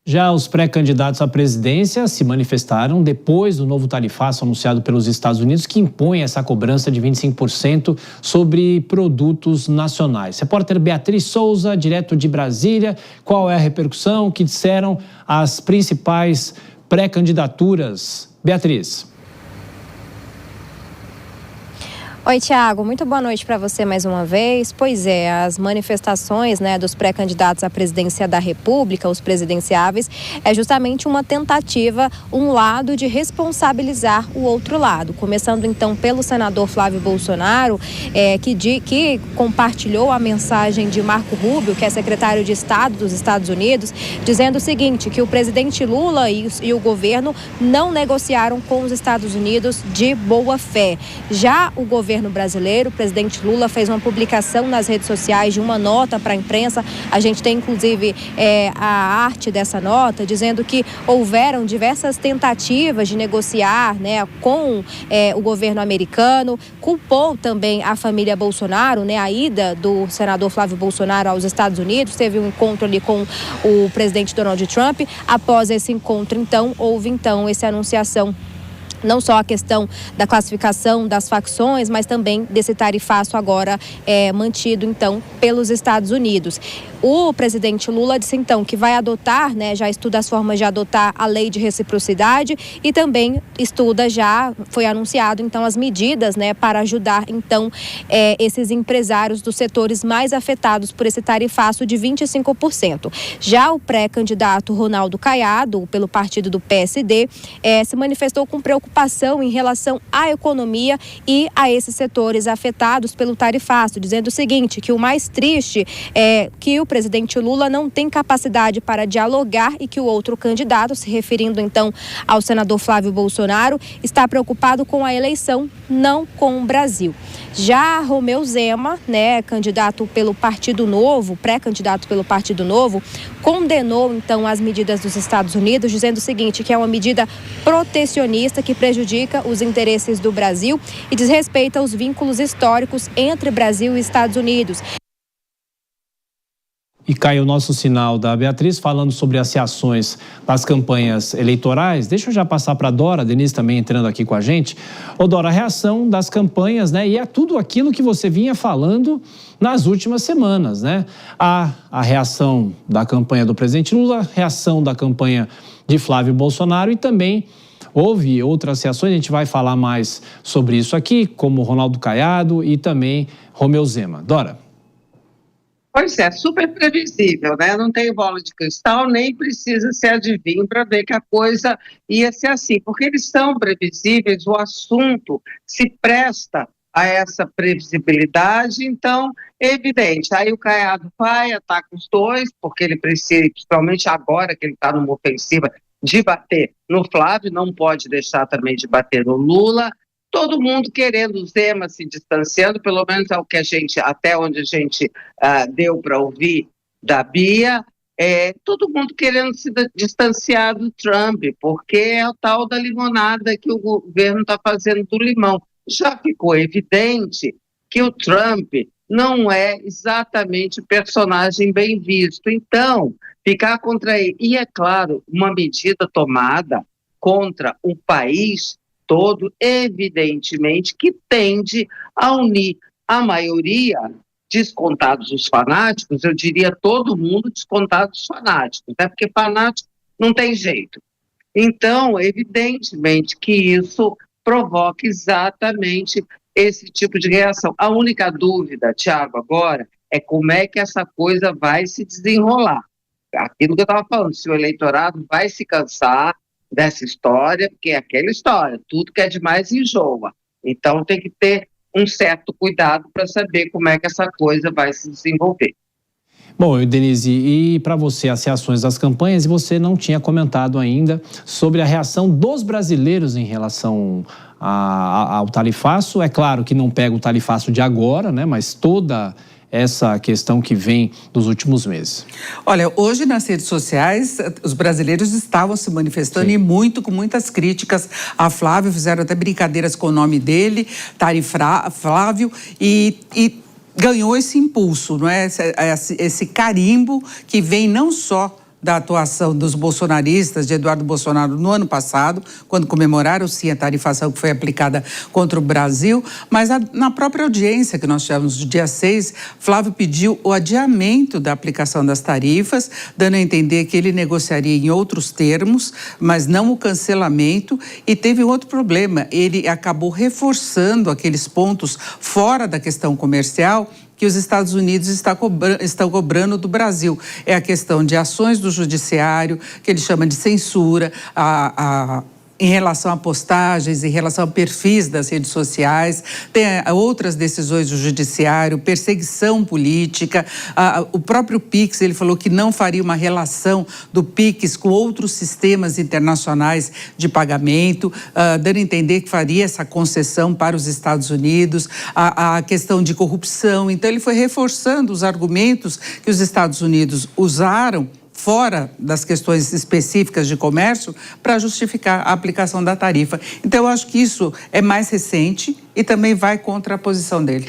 Já os pré-candidatos à presidência se manifestaram depois do novo tarifaço anunciado pelos Estados Unidos, que impõe essa cobrança de 25% sobre produtos nacionais. Repórter Beatriz Souza, direto de Brasília, qual é a repercussão que disseram as principais pré-candidaturas? Beatriz. Oi, Tiago, muito boa noite para você mais uma vez. Pois é, as manifestações, dos pré-candidatos à presidência da República, os presidenciáveis, é justamente uma tentativa, um lado de responsabilizar o outro lado. Começando então pelo senador Flávio Bolsonaro, que compartilhou a mensagem de Marco Rubio, que é secretário de Estado dos Estados Unidos, dizendo o seguinte, que o presidente Lula e o governo não negociaram com os Estados Unidos de boa fé. Já o governo brasileiro, o presidente Lula fez uma publicação nas redes sociais de uma nota para a imprensa. A gente tem inclusive a arte dessa nota, dizendo que houveram diversas tentativas de negociar com o governo americano, culpou também a família Bolsonaro, a ida do senador Flávio Bolsonaro aos Estados Unidos, teve um encontro ali com o presidente Donald Trump. Após esse encontro, então, houve essa anunciação, não só a questão da classificação das facções, mas também desse tarifaço agora mantido, então, pelos Estados Unidos. O presidente Lula disse, então, que vai adotar, já estuda as formas de adotar a lei de reciprocidade e também já foi anunciado, então, as medidas, para ajudar, então, esses empresários dos setores mais afetados por esse tarifaço de 25%. Já o pré-candidato Ronaldo Caiado, pelo partido do PSD, se manifestou com preocupação em relação à economia e a esses setores afetados pelo tarifaço, dizendo o seguinte, que o mais triste é que o presidente Lula não tem capacidade para dialogar e que o outro candidato, se referindo então ao senador Flávio Bolsonaro, está preocupado com a eleição, não com o Brasil. Já Romeu Zema, candidato pelo Partido Novo, pré-candidato pelo Partido Novo, condenou então as medidas dos Estados Unidos, dizendo o seguinte, que é uma medida protecionista que prejudica os interesses do Brasil e desrespeita os vínculos históricos entre Brasil e Estados Unidos. E caiu o nosso sinal da Beatriz falando sobre as reações das campanhas eleitorais. Deixa eu já passar para a Dora, a Denise também entrando aqui com a gente. Ô Dora, a reação das campanhas, e é tudo aquilo que você vinha falando nas últimas semanas, A reação da campanha do presidente Lula, a reação da campanha de Flávio Bolsonaro e também houve outras reações, a gente vai falar mais sobre isso aqui, como Ronaldo Caiado e também Romeu Zema. Dora. Pois é, super previsível, Não tem bola de cristal, nem precisa ser adivinho para ver que a coisa ia ser assim, porque eles são previsíveis, o assunto se presta a essa previsibilidade, então é evidente. Aí o Caiado vai, ataca os dois, porque ele precisa, principalmente agora que ele está numa ofensiva, de bater no Flávio, não pode deixar também de bater no Lula. Todo mundo querendo o Zema se distanciando, pelo menos é o que até onde a gente deu para ouvir da Bia, todo mundo querendo se distanciar do Trump, porque é o tal da limonada que o governo está fazendo do limão. Já ficou evidente que o Trump não é exatamente o personagem bem visto. Então, ficar contra ele. E, é claro, uma medida tomada contra o país todo, evidentemente, que tende a unir a maioria, descontados os fanáticos, eu diria todo mundo descontados os fanáticos, porque fanático não tem jeito. Então, evidentemente que isso provoca exatamente esse tipo de reação. A única dúvida, Tiago, agora, é como é que essa coisa vai se desenrolar. Aquilo que eu estava falando, se o eleitorado vai se cansar dessa história, porque é aquela história, tudo que é demais enjoa. Então tem que ter um certo cuidado para saber como é que essa coisa vai se desenvolver. Bom, Denise, e para você as reações das campanhas, e você não tinha comentado ainda sobre a reação dos brasileiros em relação ao tarifaço. É claro que não pega o tarifaço de agora, mas toda essa questão que vem dos últimos meses. Olha, hoje nas redes sociais, os brasileiros estavam se manifestando. Sim. E com muitas críticas a Flávio, fizeram até brincadeiras com o nome dele, Flávio, e ganhou esse impulso, esse carimbo que vem não só da atuação dos bolsonaristas, de Eduardo Bolsonaro, no ano passado, quando comemoraram, sim, a tarifação que foi aplicada contra o Brasil, mas na própria audiência que nós tivemos no dia 6, Flávio pediu o adiamento da aplicação das tarifas, dando a entender que ele negociaria em outros termos, mas não o cancelamento, e teve outro problema, ele acabou reforçando aqueles pontos fora da questão comercial que os Estados Unidos estão cobrando do Brasil. É a questão de ações do judiciário, que ele chama de censura, em relação a postagens, em relação a perfis das redes sociais, tem outras decisões do judiciário, perseguição política, o próprio Pix, ele falou que não faria uma relação do Pix com outros sistemas internacionais de pagamento, dando a entender que faria essa concessão para os Estados Unidos, a questão de corrupção. Então, ele foi reforçando os argumentos que os Estados Unidos usaram fora das questões específicas de comércio, para justificar a aplicação da tarifa. Então, eu acho que isso é mais recente e também vai contra a posição dele.